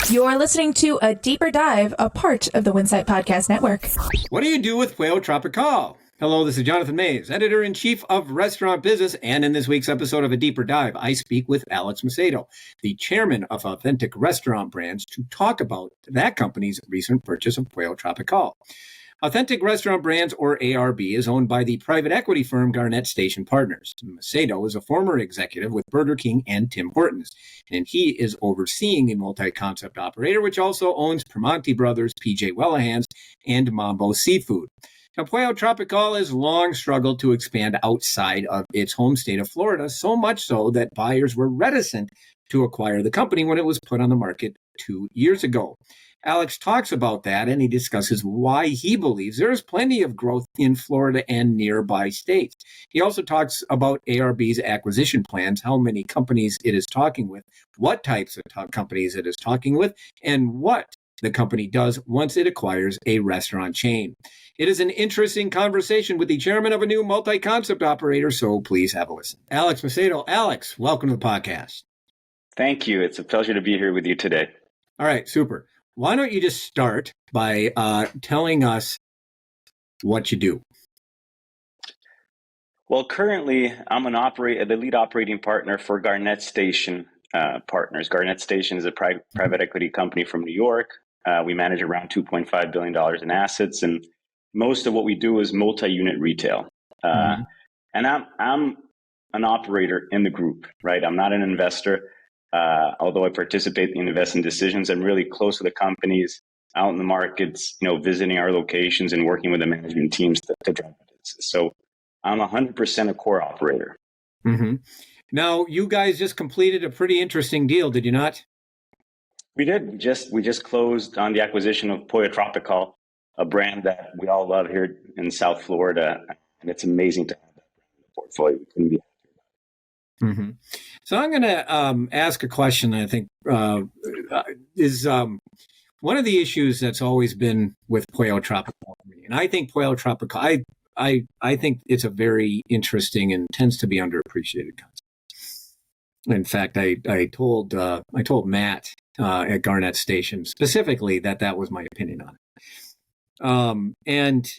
You're listening to A Deeper Dive, a part of the Winsight Podcast Network. What do you do with Pollo Tropical? Hello, this is Jonathan Mays, Editor-in-Chief of Restaurant Business, and in this week's episode of A Deeper Dive, I speak with Alex Macedo, the chairman of Authentic Restaurant Brands, to talk about that company's recent purchase of Pollo Tropical. Authentic Restaurant Brands, or ARB, is owned by the private equity firm Garnett Station Partners. Macedo is a former executive with Burger King and Tim Hortons, and he is overseeing the multi-concept operator, which also owns Primanti Brothers, PJ Whelihan's, and Mambo Seafood. Now, Pollo Tropical has long struggled to expand outside of its home state of Florida, so much so that buyers were reticent to acquire the company when it was put on the market 2 years ago. Alex talks about that, and he discusses why he believes there is plenty of growth in Florida and nearby states. He also talks about ARB's acquisition plans, how many companies it is talking with, what types of companies it is talking with, and what the company does once it acquires a restaurant chain. It is an interesting conversation with the chairman of a new multi-concept operator, so please have a listen. Alex Macedo. Alex, welcome to the podcast. Thank you. It's a pleasure to be here with you today. All right, super. Why don't you just start by telling us what you do? Well, currently, I'm the lead operating partner for Garnett Station Partners. Garnett Station is a private equity company from New York. We manage around $2.5 billion in assets, and most of what we do is multi-unit retail. And I'm an operator in the group, right? I'm not an investor. Although I participate in investment decisions, I'm really close to the companies, out in the markets, visiting our locations and working with the management teams to drive the business. So I'm 100% a core operator. Mm-hmm. Now, you guys just completed a pretty interesting deal, did you not? We did. We just closed on the acquisition of Pollo Tropical, a brand that we all love here in South Florida, and it's amazing to have that brand in the portfolio. We couldn't be. Mm-hmm. So I'm going to ask a question that I think is one of the issues that's always been with Pollo Tropical. And I think Pollo Tropical, I think it's a very interesting and tends to be underappreciated concept. In fact, I told Matt at Garnett Station specifically that was my opinion on it.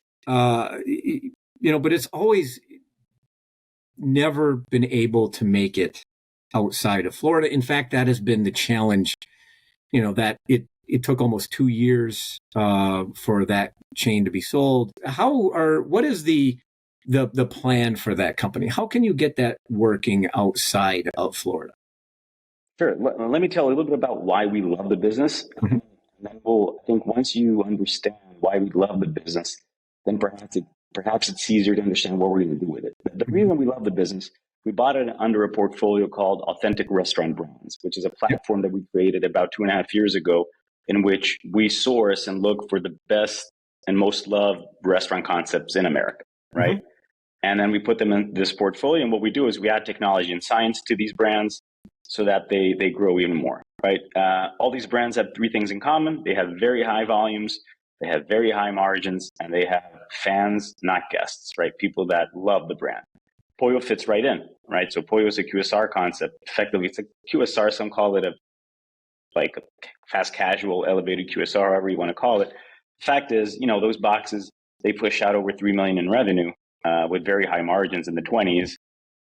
But it's always never been able to make it outside of Florida. In fact, that has been the challenge, that it took almost 2 years for that chain to be sold. What is the plan for that company? How can you get that working outside of Florida? Sure. Let me tell you a little bit about why we love the business. Mm-hmm. And then I think once you understand why we love the business, then perhaps it's easier to understand what we're going to do with it. The reason we love the business, we bought it under a portfolio called Authentic Restaurant Brands, which is a platform that we created about 2.5 years ago, in which we source and look for the best and most loved restaurant concepts in America, right? Mm-hmm. And then we put them in this portfolio, and what we do is we add technology and science to these brands so that they grow even more, right? All these brands have 3 things in common. They have very high volumes, they have very high margins, and they have fans, not guests, right? People that love the brand. Pollo fits right in, right? So Pollo is a QSR concept. Effectively, it's a QSR. Some call it a fast casual, elevated QSR, however you want to call it. The fact is, those boxes, they push out over $3 million in revenue with very high margins in the 20s,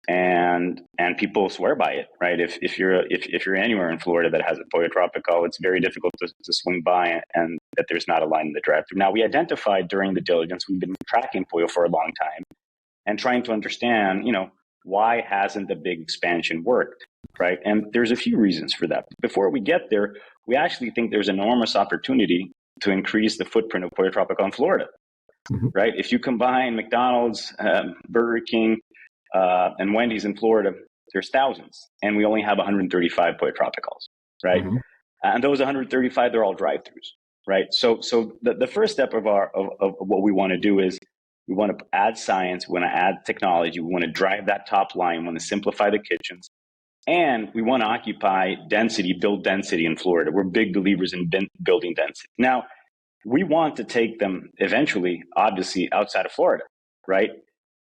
and people swear by it, right? If you're anywhere in Florida that has a Pollo Tropical, it's very difficult to swing by and that there's not a line in the drive-thru. Now, we identified during the diligence, we've been tracking Pollo for a long time and trying to understand, why hasn't the big expansion worked, right? And there's a few reasons for that. Before we get there, we actually think there's enormous opportunity to increase the footprint of Pollo Tropical in Florida, mm-hmm. right? If you combine McDonald's, Burger King, and Wendy's in Florida, there's thousands, and we only have 135 Pollo Tropicals, right? Mm-hmm. And those 135, they're all drive-thrus, right? So the first step of what we want to do is we want to add science, we want to add technology, we want to drive that top line, we want to simplify the kitchens, and we want to occupy density, build density in Florida. We're big believers in building density. Now, we want to take them eventually, obviously, outside of Florida, right?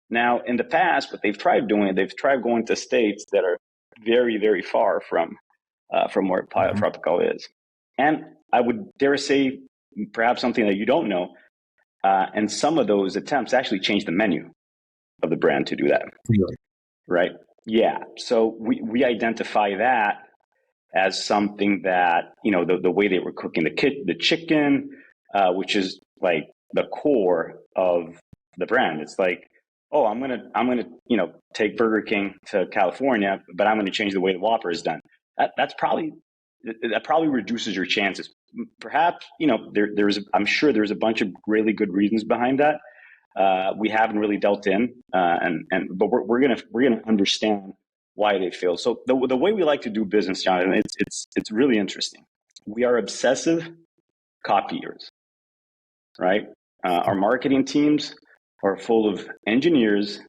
Now, in the past, what they've tried doing, they've tried going to states that are very, very far from where Pollo Tropical is. And I would dare say perhaps something that you don't know. And some of those attempts actually change the menu of the brand to do that. Really? Right? Yeah. So we identify that as something that, the way they were cooking the chicken, which is like the core of the brand. It's like, oh, I'm gonna take Burger King to California, but I'm gonna change the way the Whopper is done. That probably reduces your chances. Perhaps I'm sure there's a bunch of really good reasons behind that. We haven't really dealt in, but we're gonna understand why they fail. So the way we like to do business, Jonathan, it's really interesting. We are obsessive copiers, right? Our marketing teams are full of engineers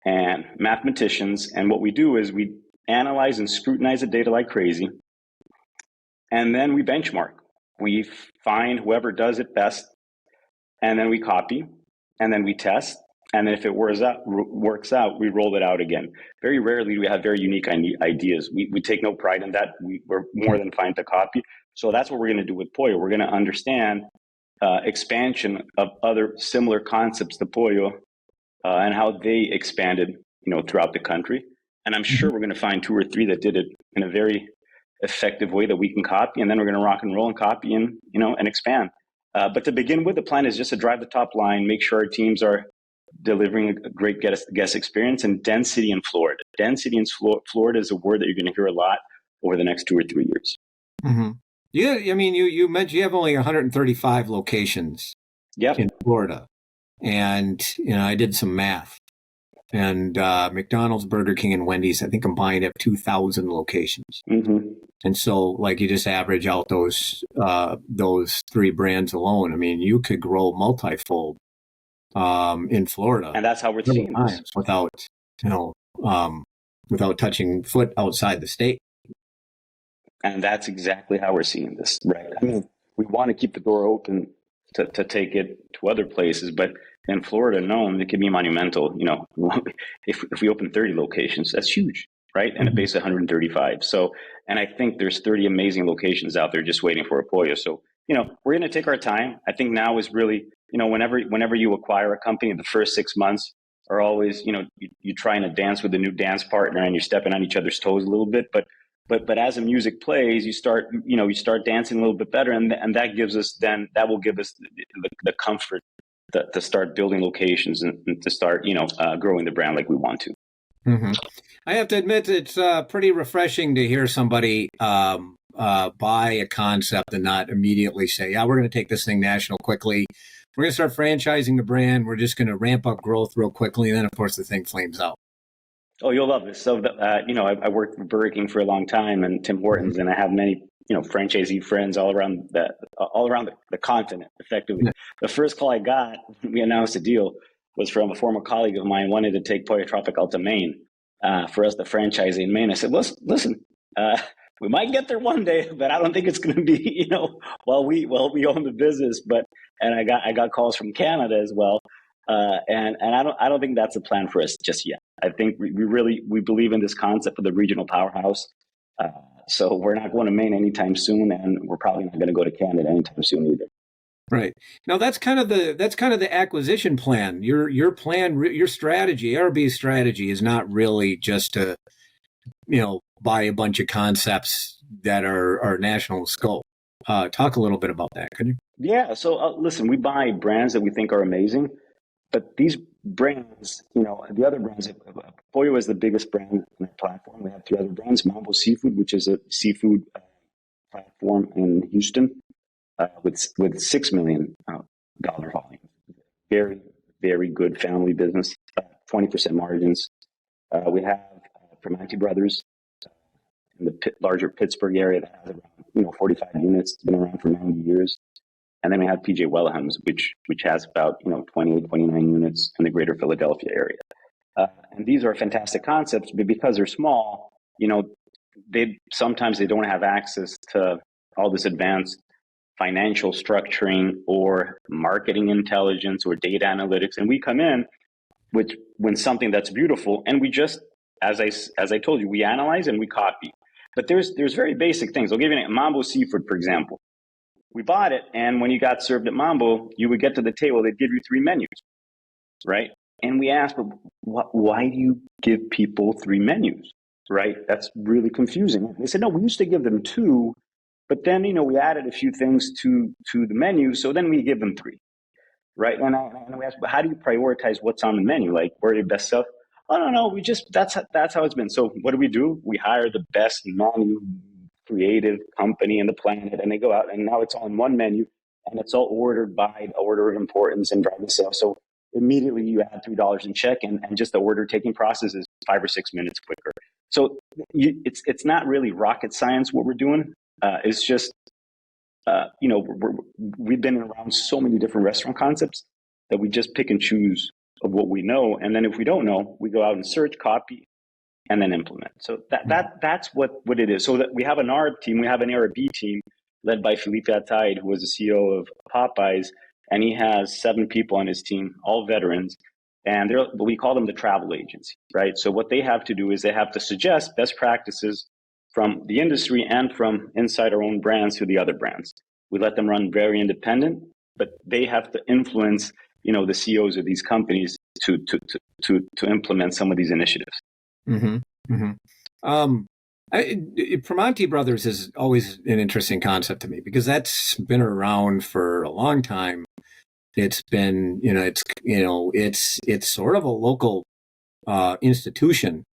and mathematicians, and what we do is we analyze and scrutinize the data like crazy, and then we benchmark. We find whoever does it best, and then we copy, and then we test, and then if it works out, we roll it out again. Very rarely do we have very unique ideas. We take no pride in that. We're more than fine to copy. So that's what we're going to do with Pollo. We're going to understand expansion of other similar concepts to Pollo and how they expanded, throughout the country. And I'm sure we're going to find 2 or 3 that did it in a very effective way that we can copy, and then we're going to rock and roll and copy and expand. But to begin with, the plan is just to drive the top line, make sure our teams are delivering a great guest experience, and density in Florida. Density in Florida is a word that you're going to hear a lot over the next 2 or 3 years. Mm-hmm. Yeah, I mean, you mentioned you have only 135 locations in Florida. And, I did some math. And McDonald's, Burger King, and Wendy's, I think combined have 2,000 locations. Mm-hmm. And so, like, you just average out those 3 brands alone. I mean, you could grow multifold in Florida. And that's how we're seeing this. Without touching foot outside the state. And that's exactly how we're seeing this, right? I mean, we want to keep the door open to take it to other places, but in Florida, no, it can be monumental. If we open 30 locations, that's huge, right? And a base of 135. So, and I think there's 30 amazing locations out there just waiting for a Pollo. So, we're going to take our time. I think now is really, whenever you acquire a company, the first 6 months are always, you're trying to dance with a new dance partner and you're stepping on each other's toes a little bit, but as the music plays, you start dancing a little bit better, and that will give us the comfort to start building locations and to start growing the brand like we want to. Mm-hmm. I have to admit, it's pretty refreshing to hear somebody buy a concept and not immediately say, "Yeah, we're going to take this thing national quickly. We're going to start franchising the brand. We're just going to ramp up growth real quickly," and then of course the thing flames out. Oh, you'll love this. So, I worked for Burger King for a long time and Tim Hortons, and I have many, franchisee friends all around the continent, effectively. Yeah. The first call I got, we announced a deal, was from a former colleague of mine wanted to take Pollo Tropical to Maine for us to franchise in Maine. I said, listen, we might get there one day, but I don't think it's going to be, while we own the business. And I got calls from Canada as well. And I don't think that's a plan for us just yet. I think we believe in this concept of the regional powerhouse. So we're not going to Maine anytime soon, and we're probably not going to go to Canada anytime soon either. Right. Now that's kind of the acquisition plan. Your plan, your strategy, ARB's strategy is not really just to, buy a bunch of concepts that are national scope. Talk a little bit about that, could you? Yeah. So listen, we buy brands that we think are amazing. But these brands, the other brands, Pollo is the biggest brand on the platform. We have 3 other brands, Mambo Seafood, which is a seafood platform in Houston with $6 million volume. Very, very good family business, 20% margins. We have Primanti Brothers in the larger Pittsburgh area that has around 45 units. It's been around for 90 years. And then we have PJ Whelihan's, which has about 28, 29 units in the greater Philadelphia area. And these are fantastic concepts, but because they're small, sometimes they don't have access to all this advanced financial structuring or marketing intelligence or data analytics. And we come in when something that's beautiful, and we just, as I told you, we analyze and we copy. But there's very basic things. I'll give you an Mambo Seafood, for example. We bought it, and when you got served at Mambo, you would get to the table, they'd give you 3 menus, right? And we asked, why do you give people 3 menus, right? That's really confusing. They said, no, we used to give them 2, but then, we added a few things to the menu, so then we give them 3, right? And we asked, how do you prioritize what's on the menu? Like, where are your best stuff? Oh, no, that's how it's been. So what do? We hire the best menu creative company in the planet, and they go out, and now it's all in one menu, and it's all ordered by the order of importance and drive the sale. So immediately you add $3 in check, and just the order taking process is 5 or 6 minutes quicker. So it's not really rocket science what we're doing. It's just we've been around so many different restaurant concepts that we just pick and choose of what we know, and then if we don't know, we go out and search, copy, and then implement. So that's what it is. So that we have an ARB team, we have an ARB team led by Felipe Ataide, who was the CEO of Popeyes, and he has 7 people on his team, all veterans, and we call them the travel agency, right? So what they have to do is they have to suggest best practices from the industry and from inside our own brands to the other brands. We let them run very independent, but they have to influence, the CEOs of these companies to implement some of these initiatives. Mm-hmm. Mm-hmm. Primanti Brothers is always an interesting concept to me because that's been around for a long time. It's been, it's sort of a local institution,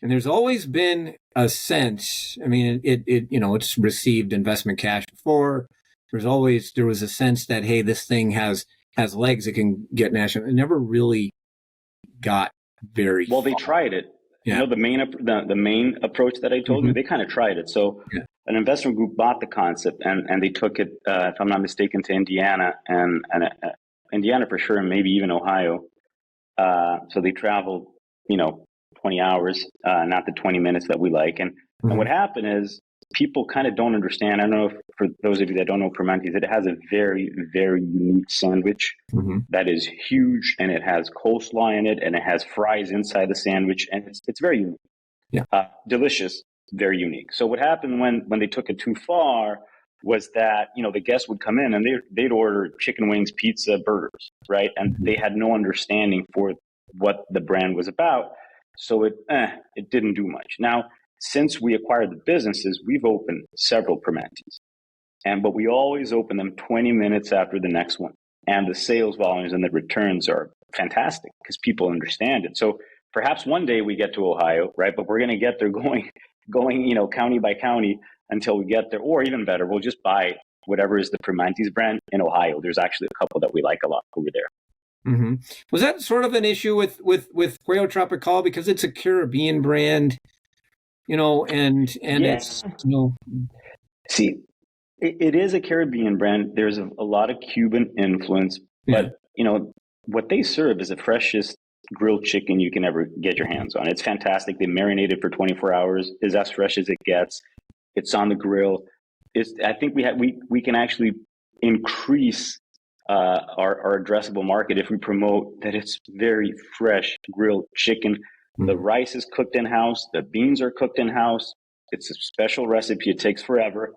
and there's always been a sense. I mean, it's received investment cash before. There was a sense that, hey, this thing has legs. It can get national. It never really got very well. Far. They tried it. Yeah. The main approach that I told you, they kind of tried it. So an investment group bought the concept and they took it, if I'm not mistaken, to Indiana and Indiana for sure, and maybe even Ohio. So they traveled, 20 hours, not the 20 minutes that we like. And what happened is people kind of don't understand. I don't know if for those of you that don't know Primanti's, it has a very, very unique sandwich that is huge, and it has coleslaw in it, and it has fries inside the sandwich, and it's very unique. Yeah. Delicious, very unique. So what happened when they took it too far was that, the guests would come in and they'd order chicken wings, pizza, burgers, right? And they had no understanding for what the brand was about. So it didn't do much. Now, since we acquired the businesses, we've opened several Primanti's, but we always open them 20 minutes after the next one. And the sales volumes and the returns are fantastic because people understand it. So perhaps one day we get to Ohio, right? But we're going to get there going, county by county until we get there. Or even better, we'll just buy whatever is the Primanti's brand in Ohio. There's actually a couple that we like a lot over there. Mm-hmm. Was that sort of an issue with Pollo Tropical because it's a Caribbean brand, and it's, See, it is a Caribbean brand. There's a lot of Cuban influence, but what they serve is the freshest grilled chicken you can ever get your hands on. It's fantastic. They marinate it for 24 hours. It's as fresh as it gets. It's on the grill. I think we can actually increase our addressable market if we promote that it's very fresh grilled chicken. The rice is cooked in-house. The beans are cooked in-house. It's a special recipe. It takes forever.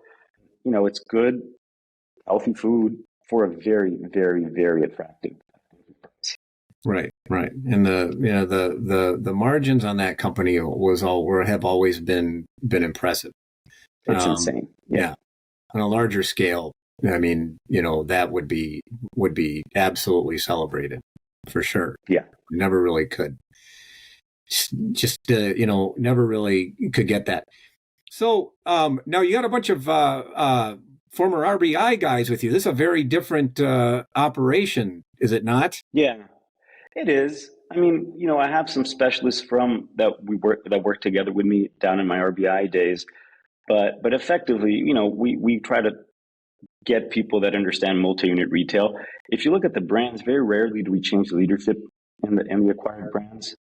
It's good, healthy food for a very, very, very attractive price. Right. And the margins on that company have always been impressive. It's insane. Yeah. On a larger scale, I mean, that would be absolutely celebrated for sure. Yeah. Never really could. Just never really could get that. So now you got a bunch of former RBI guys with you. This is a very different operation, is it not? Yeah, it is. I mean, I have some specialists that work together with me down in my RBI days, but effectively, we try to get people that understand multi-unit retail. If you look at the brands, very rarely do we change leadership in the acquired brands.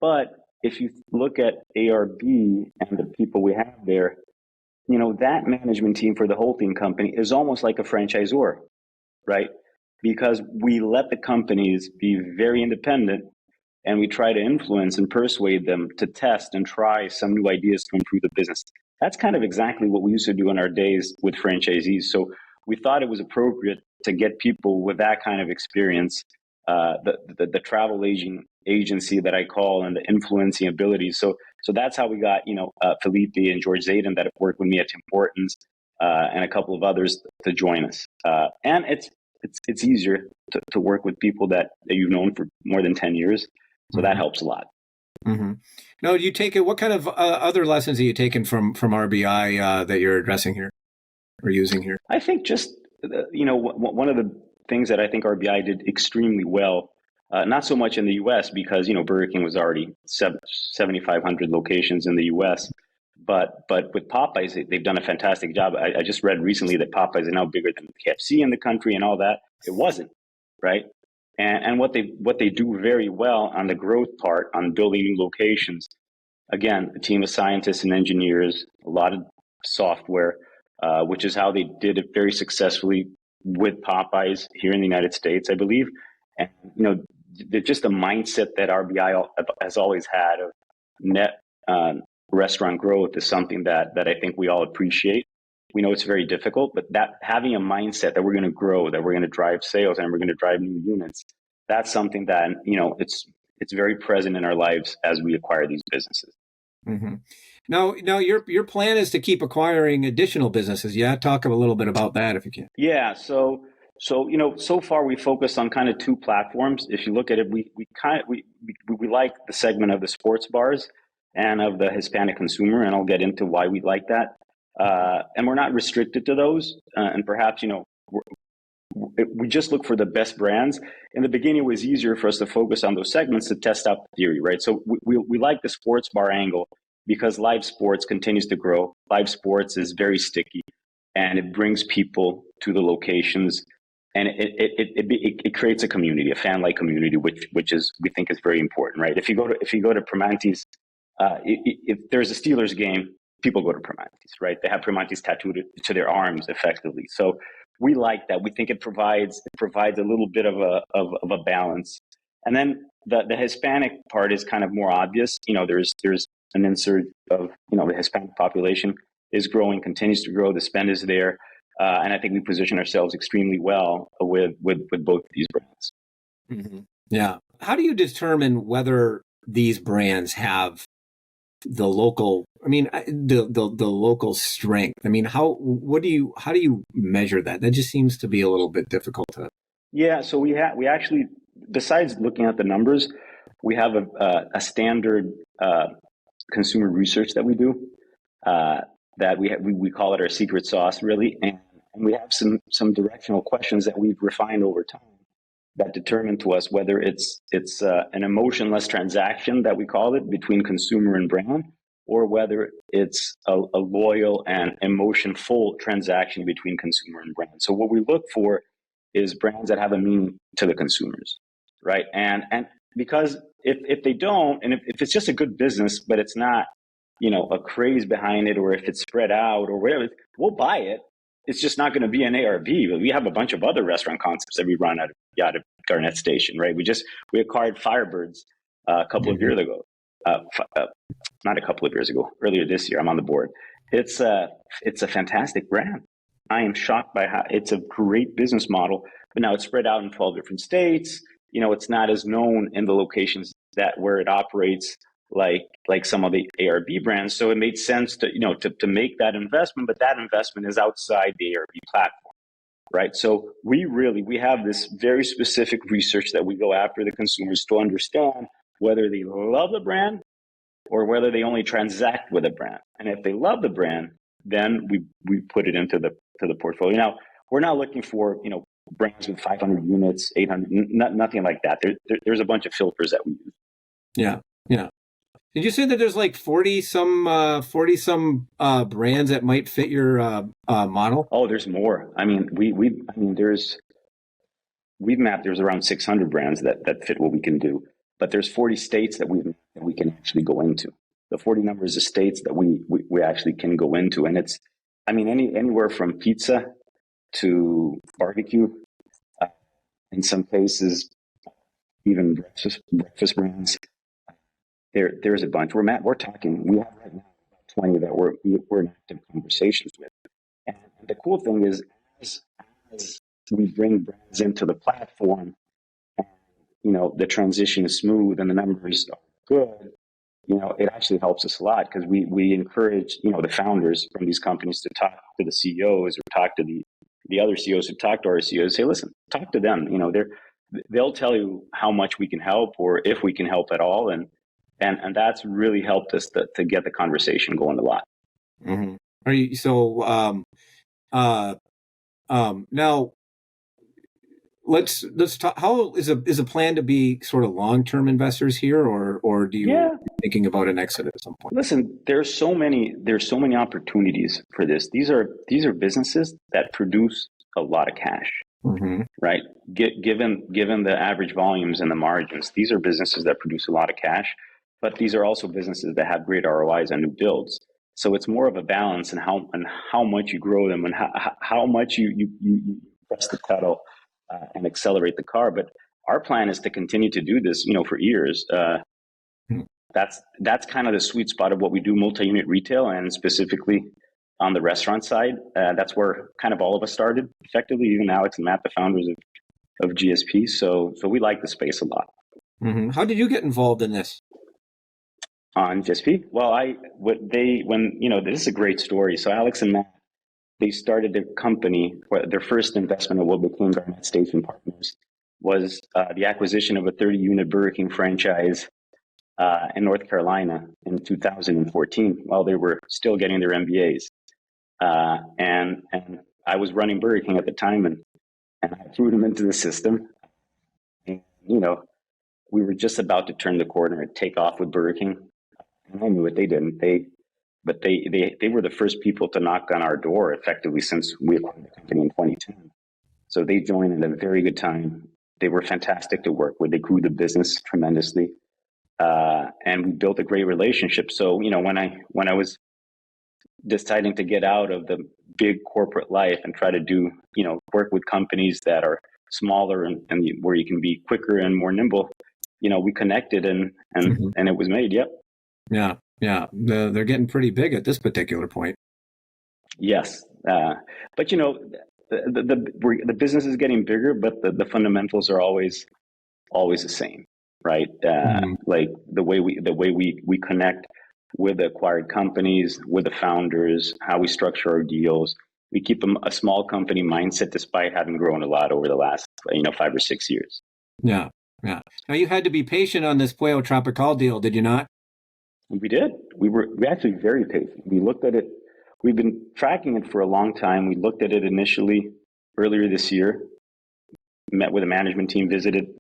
But if you look at ARB and the people we have there, that management team for the holding company is almost like a franchisor, right? Because we let the companies be very independent, and we try to influence and persuade them to test and try some new ideas to improve the business. That's kind of exactly what we used to do in our days with franchisees. So we thought it was appropriate to get people with that kind of experience, the travel agency that I call, and the influencing abilities. So that's how we got, Felipe and George Zayden that have worked with me at Tim Hortons, and a couple of others to join us. And it's easier to work with people that you've known for more than 10 years. So that helps a lot. Mm-hmm. Now, you take it. What kind of other lessons are you taking from RBI that you're addressing here or using here? I think just, one of the things that I think RBI did extremely well, not so much in the U.S. because, Burger King was already 7,500 locations in the U.S., but with Popeyes, they've done a fantastic job. I just read recently that Popeyes are now bigger than KFC in the country and all that. It wasn't, right? And what they do very well on the growth part, on building new locations, again, a team of scientists and engineers, a lot of software, which is how they did it very successfully with Popeyes here in the United States, I believe. And, just the mindset that RBI has always had of net restaurant growth is something that I think we all appreciate. We know it's very difficult, but that having a mindset that we're going to grow, that we're going to drive sales, and we're going to drive new units, that's something that, it's very present in our lives as we acquire these businesses. Mm-hmm. Now, your plan is to keep acquiring additional businesses. Yeah, talk a little bit about that if you can. Yeah, so so far we focused on kind of two platforms. If you look at it, we like the segment of the sports bars and of the Hispanic consumer, and I'll get into why we like that. And we're not restricted to those. And perhaps, we just look for the best brands. In the beginning, it was easier for us to focus on those segments to test out the theory, right? So we like the sports bar angle because live sports continues to grow. Live sports is very sticky, and it brings people to the locations, and it creates a community, a fan-like community, which we think is very important, right? If you go to Primanti's, if there's a Steelers game, people go to Primanti's, right? They have Primanti's tattooed to their arms effectively. So we like that. We think it provides a little bit of a balance. And then the Hispanic part is kind of more obvious. There's an insert of, the Hispanic population is growing, continues to grow. The spend is there. And I think we position ourselves extremely well with both of these brands. Mm-hmm. Yeah. How do you determine whether these brands have the local strength? I mean, how do you measure that? That just seems to be a little bit difficult to. Yeah. So we actually, besides looking at the numbers, we have a standard consumer research that we do, that we call it our secret sauce, really. And we have some directional questions that we've refined over time that determine to us whether it's an emotionless transaction, that we call it, between consumer and brand, or whether it's a loyal and emotion-full transaction between consumer and brand. So what we look for is brands that have a meaning to the consumers, right? And because if they don't, and if it's just a good business, but it's not, a craze behind it, or if it's spread out or whatever, we'll buy it. It's just not going to be an ARB. But we have a bunch of other restaurant concepts that we run out of Garnett Station, right? We acquired Firebirds a couple of years ago. Not a couple of years ago, earlier this year. I'm on the board. It's a fantastic brand. I am shocked by how it's a great business model, but now it's spread out in 12 different states. It's not as known in the locations where it operates like some of the ARB brands. So it made sense to make that investment, but that investment is outside the ARB platform, right? So we have this very specific research that we go after the consumers to understand whether they love the brand or whether they only transact with a brand. And if they love the brand, then we put it into the portfolio. Now, we're not looking for, brands with 500 units, 800, nothing like that. There's a bunch of filters that we use. Yeah. Yeah. Did you say that there's like 40 some brands that might fit your model? Oh, there's more. I mean, we've mapped, there's around 600 brands that fit what we can do, but there's 40 states that we can actually go into. The 40 numbers of states that we actually can go into. And it's, anywhere from pizza to barbecue, in some cases, even breakfast brands. There's a bunch. We have right now 20 that we're in active conversations with. And the cool thing is, as we bring brands into the platform, and the transition is smooth and the numbers are good, it actually helps us a lot, because we encourage the founders from these companies to talk to the CEOs, or talk to the other CEOs who talk to our CEOs. Say, listen, talk to them. They'll tell you how much we can help, or if we can help at all, and that's really helped us to get the conversation going a lot. Mm-hmm. Are you now? Let's talk. How is a plan to be sort of long-term investors here, or do you thinking about an exit at some point? Listen, there's so many opportunities for this. These are businesses that produce a lot of cash, mm-hmm. right? Given the average volumes and the margins, these are businesses that produce a lot of cash, but these are also businesses that have great ROIs on new builds. So it's more of a balance in how much you grow them, and how much you press the pedal and accelerate the car. But our plan is to continue to do this, for years. That's kind of the sweet spot of what we do, multi-unit retail, and specifically on the restaurant side. That's where kind of all of us started, effectively, even Alex and Matt, the founders of GSP. So we like the space a lot. Mm-hmm. How did you get involved in this? On GSP? Well, this is a great story. So Alex and Matt, they started their company. Their first investment of what became Garnett Station Partners was the acquisition of a 30-unit Burger King franchise in North Carolina in 2014, while they were still getting their MBAs. And I was running Burger King at the time, and I threw them into the system. And, we were just about to turn the corner and take off with Burger King. And I knew it. They didn't. But they were the first people to knock on our door, effectively, since we acquired the company in 2010. So they joined at a very good time. They were fantastic to work with. They grew the business tremendously, and we built a great relationship. So when I was deciding to get out of the big corporate life and try to do work with companies that are smaller and where you can be quicker and more nimble, we connected, and it was made. Yep. Yeah. Yeah, they're getting pretty big at this particular point. Yes, but the business is getting bigger, but the fundamentals are always the same, right? Like the way we connect with the acquired companies, with the founders, how we structure our deals. We keep a small company mindset, despite having grown a lot over the last 5 or 6 years. Yeah, yeah. Now you had to be patient on this Pollo Tropical deal, did you not? We did. We actually very patient. We looked at it. We've been tracking it for a long time. We looked at it initially earlier this year, met with a management team, visited,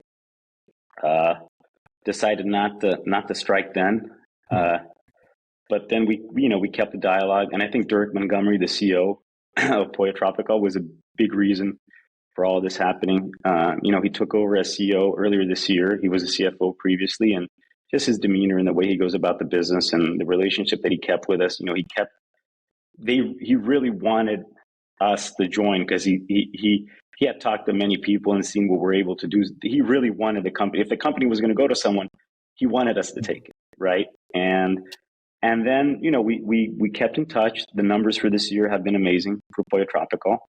decided not to strike then. But then we kept the dialogue. And I think Dirk Montgomery, the CEO of Pollo Tropical, was a big reason for all this happening. He took over as CEO earlier this year. He was a CFO previously, and just his demeanor and the way he goes about the business and the relationship that he kept with us, he really wanted us to join, because he had talked to many people and seen what we're able to do. He really wanted the company. If the company was going to go to someone, he wanted us to take it, right? And then we kept in touch. The numbers for this year have been amazing for Pollo Tropical,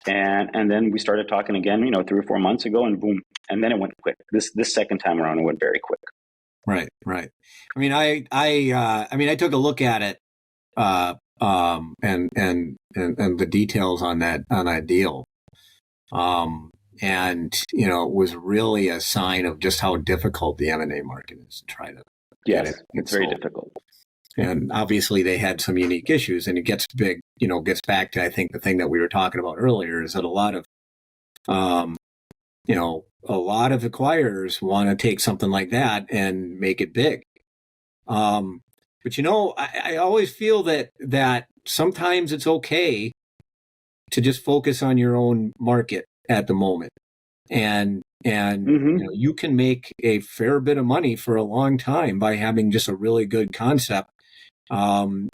and then we started talking again, 3 or 4 months ago, and boom, and then it went quick. This second time around, it went very quick. Right. I mean, I took a look at it, and the details on that deal, and it was really a sign of just how difficult the M&A market is to try to. Yes, it's very difficult. And obviously, they had some unique issues, and it gets back to, I think, the thing that we were talking about earlier, is that a lot of acquirers want to take something like that and make it big. But I always feel that sometimes it's okay to just focus on your own market at the moment, and you can make a fair bit of money for a long time by having just a really good concept, and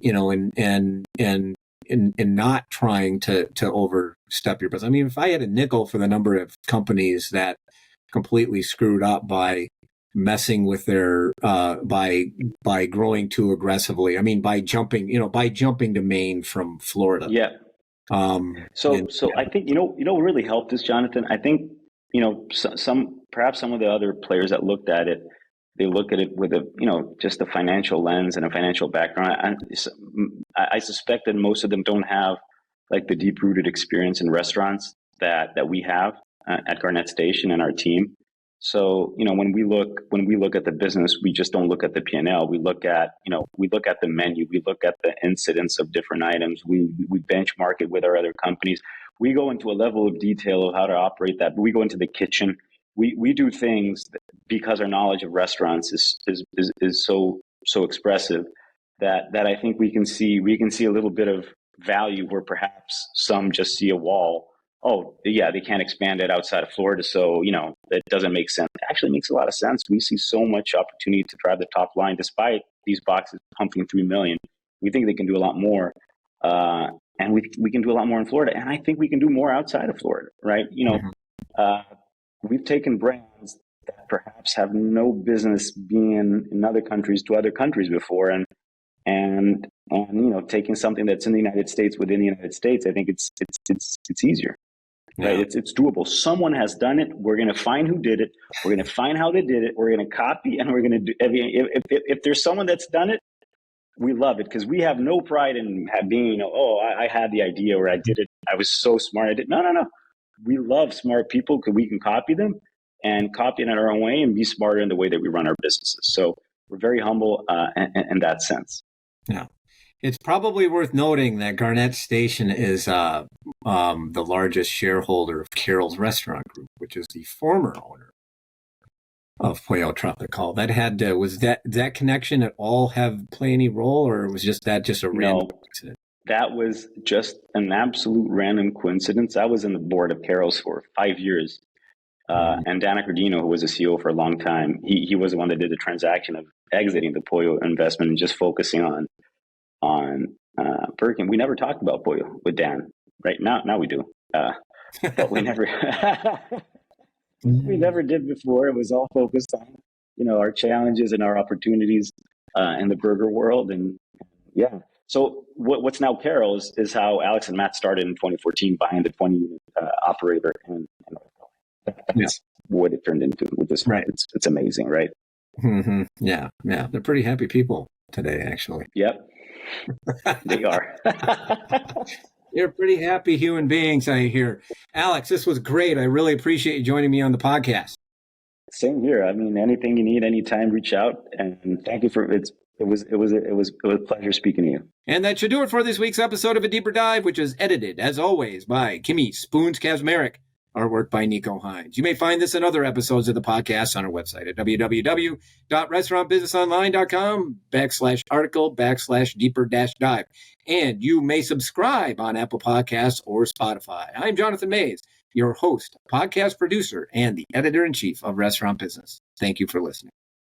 not trying to overstep your business. I mean, if I had a nickel for the number of companies that completely screwed up by messing with their by growing too aggressively. I mean, by jumping to Maine from Florida. Yeah. So I think what really helped us, Jonathan. I think perhaps some of the other players that looked at it, they look at it with just a financial lens and a financial background. I suspect that most of them don't have like the deep rooted experience in restaurants that we have at Garnett Station and our team. So when we look at the business, we just don't look at the P&L. We look at the menu. We look at the incidence of different items. We benchmark it with our other companies. We go into a level of detail of how to operate that. But we go into the kitchen. We do things because our knowledge of restaurants is so expressive that I think we can see a little bit of value where perhaps some just see a wall. Oh, yeah, they can't expand it outside of Florida, so that doesn't make sense. It actually makes a lot of sense. We see so much opportunity to drive the top line, despite these boxes pumping 3 million. We think they can do a lot more, and we can do a lot more in Florida. And I think we can do more outside of Florida, right? We've taken brands that perhaps have no business being in other countries to other countries before, and taking something that's in the United States within the United States. I think it's easier. Yeah. Right? It's doable. Someone has done it. We're going to find who did it. We're going to find how they did it. We're going to copy, and we're going to do. If there's someone that's done it, we love it because we have no pride in being. I had the idea or I did it. I was so smart. I did. No. We love smart people because we can copy them and copy it in our own way and be smarter in the way that we run our businesses. So we're very humble in that sense. Yeah. It's probably worth noting that Garnett Station is the largest shareholder of Carol's Restaurant Group, which is the former owner of Pollo Tropical. Was that connection at all play any role, or was that just a random accident? That was just an absolute random coincidence. I was in the board of Carol's for 5 years, and Dana Cardino, who was a CEO for a long time, he was the one that did the transaction of exiting the Pollo investment and just focusing on Burger King. We never talked about Pollo with Dan. Right now we do, but we never we never did before. It was all focused on our challenges and our opportunities in the burger world, and yeah. So what's now Carol's is how Alex and Matt started in 2014, buying the 20-unit operator, and that's what it turned into. With this, right? It's amazing, right? Mm-hmm. Yeah. They're pretty happy people today, actually. Yep. They are. They're pretty happy human beings, I hear. Alex, this was great. I really appreciate you joining me on the podcast. Same here. I mean, anything you need, anytime, reach out. And thank you for it. It was a pleasure speaking to you. And that should do it for this week's episode of A Deeper Dive, which is edited, as always, by Kimmy Spoons Kazmarek. Artwork by Nico Hines. You may find this and other episodes of the podcast on our website at www.restaurantbusinessonline.com/article/deeper-dive. And you may subscribe on Apple Podcasts or Spotify. I'm Jonathan Mays, your host, podcast producer, and the editor-in-chief of Restaurant Business. Thank you for listening.